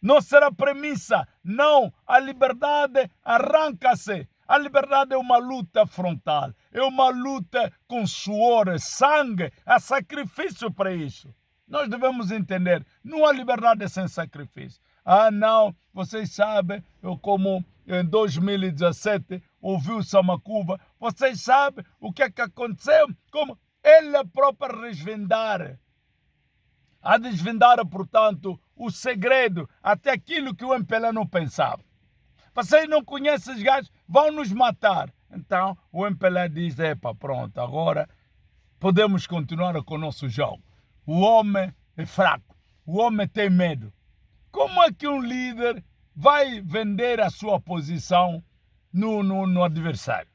Não será premissa. Não, a liberdade arranca-se. A liberdade é uma luta frontal. É uma luta com suor, sangue. Há sacrifício para isso. Nós devemos entender, não há liberdade sem sacrifício. Ah, não, vocês sabem, eu como em 2017 ouvi o Samakuva, vocês sabem o que é que aconteceu? Como ele próprio desvendar. A desvendar, portanto, o segredo, até aquilo que o MPLA não pensava. Vocês não conhecem os gajos, vão nos matar. Então, o MPLA diz, epa, pronto, agora podemos continuar com o nosso jogo. O homem é fraco, o homem tem medo. Como é que um líder vai vender a sua posição no adversário?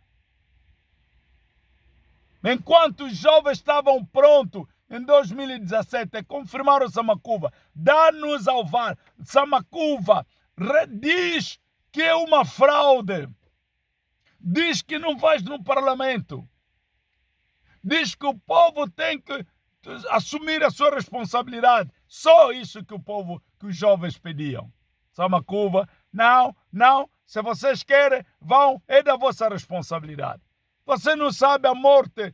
Enquanto os jovens estavam prontos em 2017 a confirmar o Samakuva, dá-nos ao VAR. Samakuva diz que é uma fraude. Diz que não faz no parlamento. Diz que o povo tem que assumir a sua responsabilidade. Só isso que os jovens pediam. Samakuva, não, se vocês querem, vão, é da vossa responsabilidade. Você não sabe a morte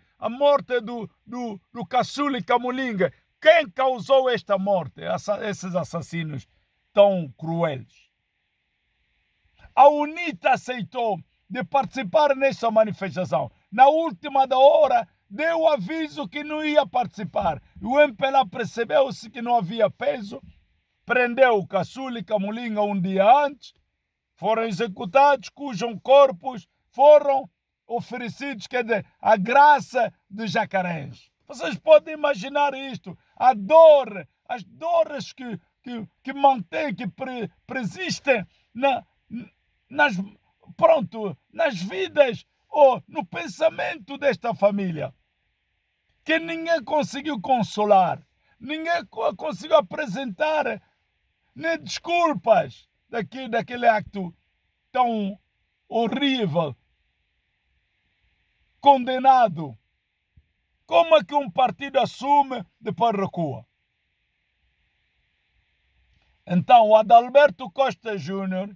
do Caçule Camulinga. Quem causou esta morte? Esses assassinos tão cruéis. A UNITA aceitou de participar nesta manifestação. Na última da hora, deu aviso que não ia participar. O MPLA percebeu-se que não havia peso, prendeu o Caçule Camulinga um dia antes, foram executados, cujos corpos foram oferecidos, quer dizer, a graça de jacarés. Vocês podem imaginar isto, a dor, as dores que mantêm, que persistem nas vidas ou no pensamento desta família. que ninguém conseguiu consolar, ninguém conseguiu apresentar nem desculpas daquele acto tão horrível, condenado. Como é que um partido assume, depois recua? Então, o Adalberto Costa Júnior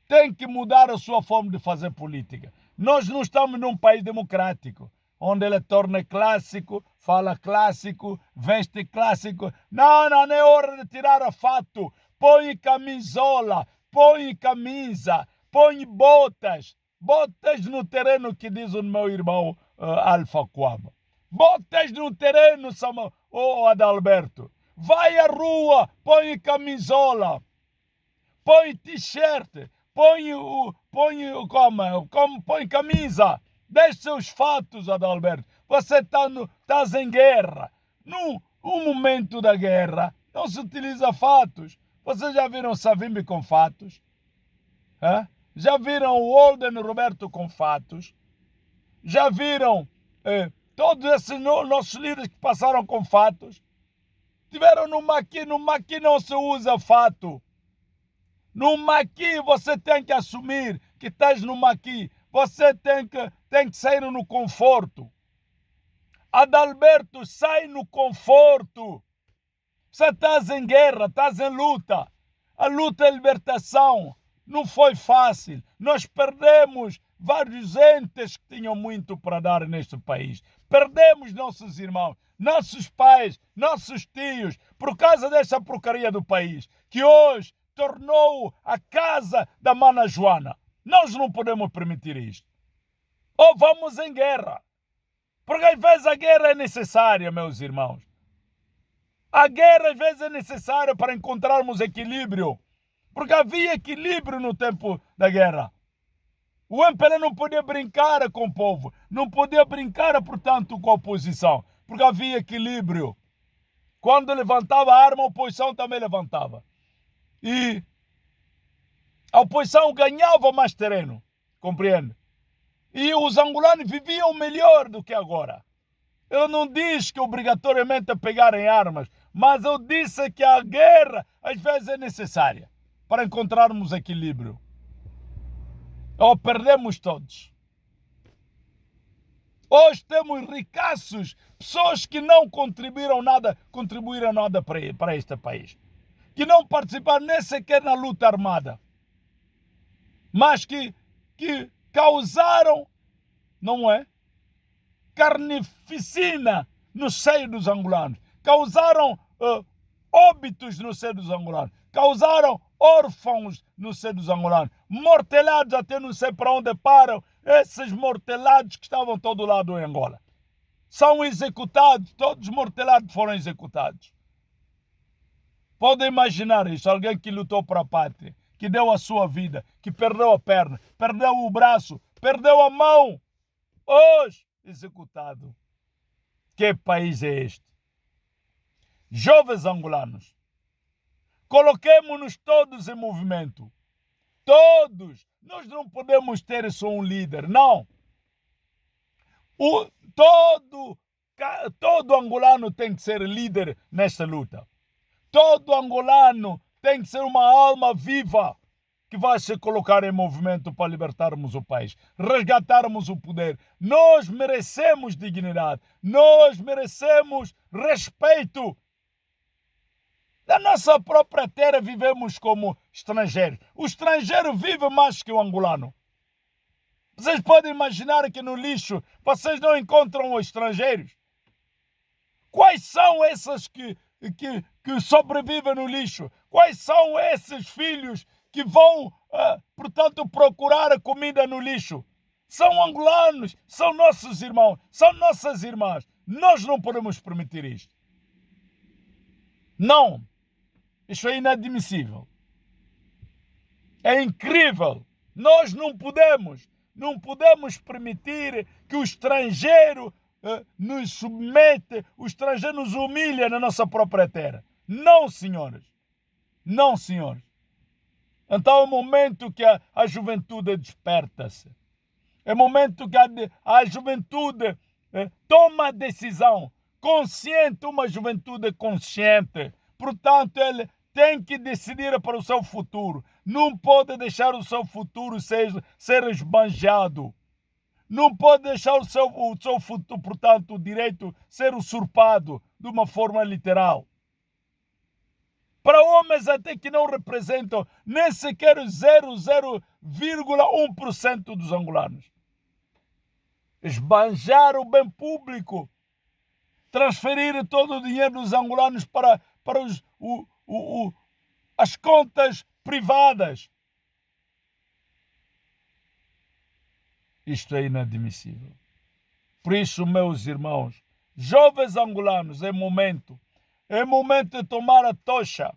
tem que mudar a sua forma de fazer política. Nós não estamos num país democrático, onde ele torna clássico, fala clássico, veste clássico. Não, não é hora de tirar o fato. Põe camisola, põe camisa, põe botas. Botas no terreno, que diz o meu irmão Alfa Quaba. Botas no terreno, Adalberto. Vai à rua, põe camisola, põe t-shirt, põe camisa. Deixa os fatos, Adalberto. Você estás em guerra. No momento da guerra, não se utiliza fatos. Vocês já viram Savimbi com fatos? Já viram o Holden Roberto com fatos? Já viram todos esses nossos líderes que passaram com fatos? Tiveram no Maqui não se usa fato. No Maqui você tem que assumir que estás no Maqui. Você tem que sair no conforto. Adalberto, sai no conforto. Você estás em guerra, estás em luta. A luta é libertação. Não foi fácil. Nós perdemos vários entes que tinham muito para dar neste país. Perdemos nossos irmãos, nossos pais, nossos tios, por causa dessa porcaria do país, que hoje tornou a casa da Mana Joana. Nós não podemos permitir isto. Ou vamos em guerra. Porque às vezes a guerra é necessária, meus irmãos. A guerra às vezes é necessária para encontrarmos equilíbrio. Porque havia equilíbrio no tempo da guerra. O MPLA não podia brincar com o povo. Não podia brincar, portanto, com a oposição. Porque havia equilíbrio. Quando levantava a arma, a oposição também levantava. E a oposição ganhava mais terreno. Compreende? E os angolanos viviam melhor do que agora. Eu não disse que obrigatoriamente pegarem armas, mas eu disse que a guerra às vezes é necessária para encontrarmos equilíbrio. Ou perdemos todos. Hoje temos ricaços, pessoas que não contribuíram nada para este país. Que não participaram nem sequer na luta armada. Mas que causaram, não é? Carnificina no seio dos angolanos. Causaram óbitos no seio dos angolanos. Causaram órfãos no seio dos angolanos. Mortelados até não sei para onde param. Esses mortelados que estavam todo lado em Angola. São executados. Todos os mortelados foram executados. Podem imaginar isso. Alguém que lutou para a pátria. Que deu a sua vida. Que perdeu a perna. Perdeu o braço. Perdeu a mão. Hoje, executado. Que país é este? Jovens angolanos, coloquemos-nos todos em movimento. Todos. Nós não podemos ter só um líder, não. Todo angolano tem que ser líder nesta luta. Todo angolano tem que ser uma alma viva que vai se colocar em movimento para libertarmos o país, resgatarmos o poder. Nós merecemos dignidade, nós merecemos respeito. Na nossa própria terra vivemos como estrangeiros. O estrangeiro vive mais que o angolano. Vocês podem imaginar que no lixo vocês não encontram os estrangeiros? Quais são esses que sobrevivem no lixo? Quais são esses filhos que vão, portanto, procurar comida no lixo? São angolanos, são nossos irmãos, são nossas irmãs. Nós não podemos permitir isto. Não. Isso é inadmissível. É incrível. Nós não podemos permitir que o estrangeiro nos submete, o estrangeiro nos humilha na nossa própria terra. Não, senhores. Não, senhores. Então é o momento que a juventude desperta-se. É o momento que a juventude toma a decisão consciente, uma juventude consciente. Portanto, ele tem que decidir para o seu futuro. Não pode deixar o seu futuro ser esbanjado. Não pode deixar o seu futuro, portanto, o direito ser usurpado de uma forma literal. Para homens até que não representam nem sequer 0,1% dos angolanos. Esbanjar o bem público. Transferir todo o dinheiro dos angolanos para as contas privadas. Isto é inadmissível. Por isso, meus irmãos, jovens angolanos, é momento de tomar a tocha,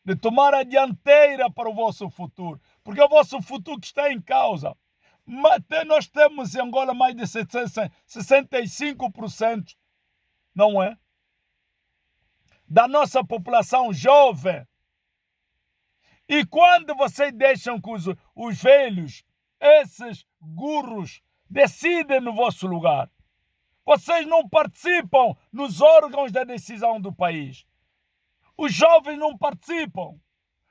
de tomar a dianteira para o vosso futuro, porque é o vosso futuro que está em causa. Nós temos em Angola mais de 65%, não é? Da nossa população jovem. E quando vocês deixam que os velhos, esses gurus, decidem no vosso lugar, vocês não participam nos órgãos da decisão do país. Os jovens não participam.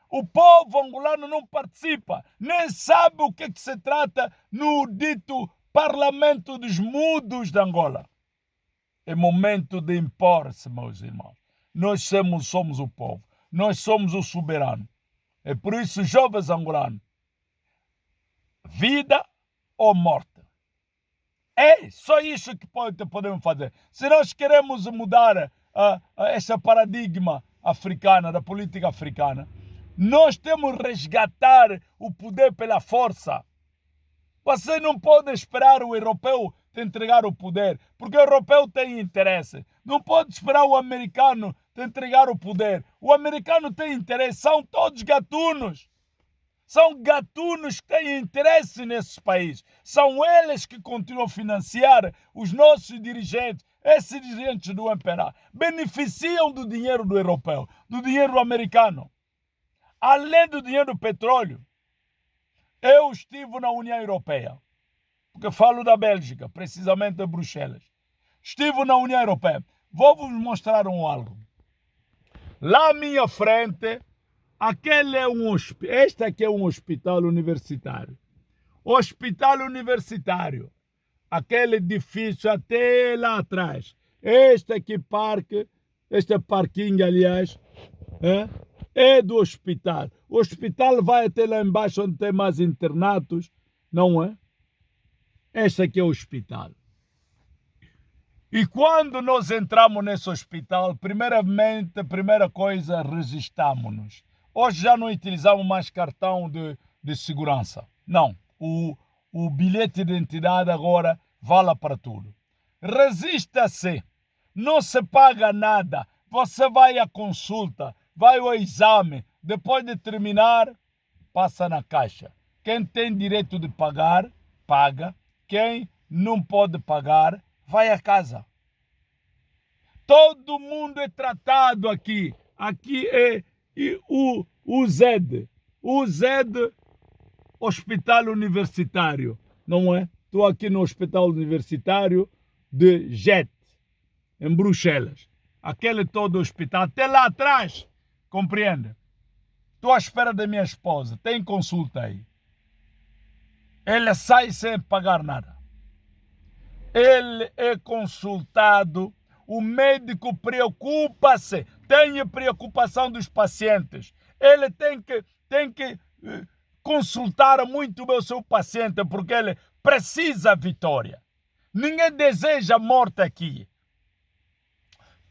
O povo angolano não participa. Nem sabe o que é que se trata no dito Parlamento dos Mudos de Angola. É momento de impor-se, meus irmãos. Nós somos o povo. Nós somos o soberano. É por isso, jovens angolanos, vida ou morte. É só isso que podemos fazer. Se nós queremos mudar esse paradigma africana, da política africana, nós temos que resgatar o poder pela força. Você não pode esperar o europeu te entregar o poder, porque o europeu tem interesse. Não pode esperar o americano te entregar o poder. O americano tem interesse, são todos gatunos. São gatunos que têm interesse nesses países. São eles que continuam a financiar os nossos dirigentes. Esses dirigentes do MPLA beneficiam do dinheiro do europeu, do dinheiro do americano. Além do dinheiro do petróleo, eu estive na União Europeia, porque falo da Bélgica, precisamente de Bruxelas. Estive na União Europeia. Vou-vos mostrar algo. Lá à minha frente, este aqui é um hospital universitário. Hospital universitário. Aquele edifício até lá atrás. Este parquinho, aliás, é do hospital. O hospital vai até lá embaixo onde tem mais internatos, não é? Este aqui é o hospital. E quando nós entramos nesse hospital, primeira coisa, registramos-nos. Hoje já não utilizamos mais cartão de segurança. Não. O bilhete de identidade agora vale para tudo. Resista-se. Não se paga nada. Você vai à consulta, vai ao exame. Depois de terminar, passa na caixa. Quem tem direito de pagar, paga. Quem não pode pagar, vai a casa. Todo mundo é tratado aqui. Aqui é o ZED. O ZED, Hospital Universitário. Não é? Estou aqui no Hospital Universitário de JET, em Bruxelas. Aquele todo hospital, até lá atrás, compreende? Estou à espera da minha esposa. Tem consulta aí. Ele sai sem pagar nada. Ele é consultado. O médico preocupa-se. Tem preocupação dos pacientes. Ele tem que consultar muito bem o seu paciente, porque ele precisa da vitória. Ninguém deseja morte aqui.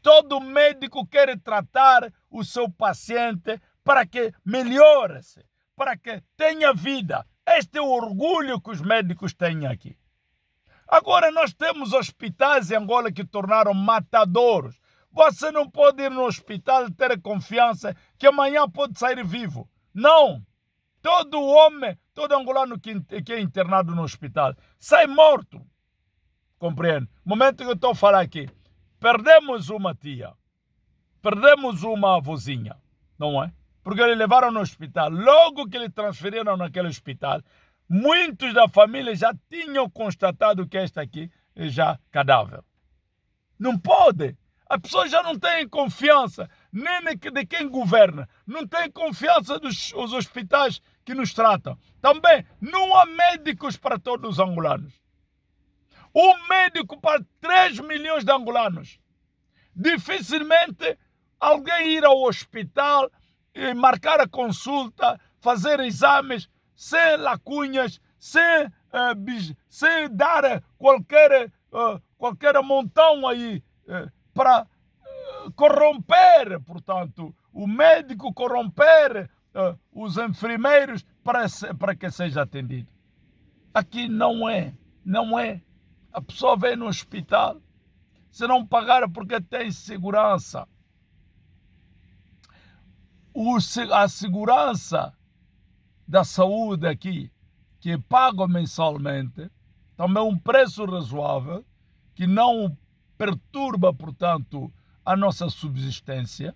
Todo médico quer tratar o seu paciente para que melhore-se, para que tenha vida. Este é o orgulho que os médicos têm aqui. Agora nós temos hospitais em Angola que tornaram matadouros. Você não pode ir no hospital e ter confiança que amanhã pode sair vivo. Não. Todo homem, todo angolano que é internado no hospital sai morto. Compreende? No momento que eu estou a falar aqui, perdemos uma tia, perdemos uma avózinha, não é? Porque eles levaram no hospital. Logo que eles transferiram naquele hospital, muitos da família já tinham constatado que esta aqui já cadáver. Não pode. As pessoas já não têm confiança nem de quem governa, não têm confiança dos hospitais que nos tratam. Também não há médicos para todos os angolanos. Um médico para 3 milhões de angolanos. Dificilmente alguém ir ao hospital, marcar a consulta, fazer exames sem lacunhas, sem dar qualquer montão aí para corromper, portanto, o médico corromper os enfermeiros para que seja atendido. Aqui não é. A pessoa vem no hospital, se não pagar porque tem segurança. A segurança da saúde aqui, que é pago mensalmente, também um preço razoável, que não perturba, portanto, a nossa subsistência,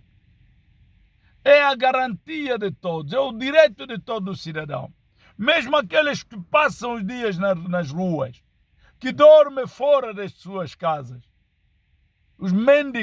é a garantia de todos, é o direito de todo cidadão. Mesmo aqueles que passam os dias nas ruas, que dormem fora das suas casas, os mendigos,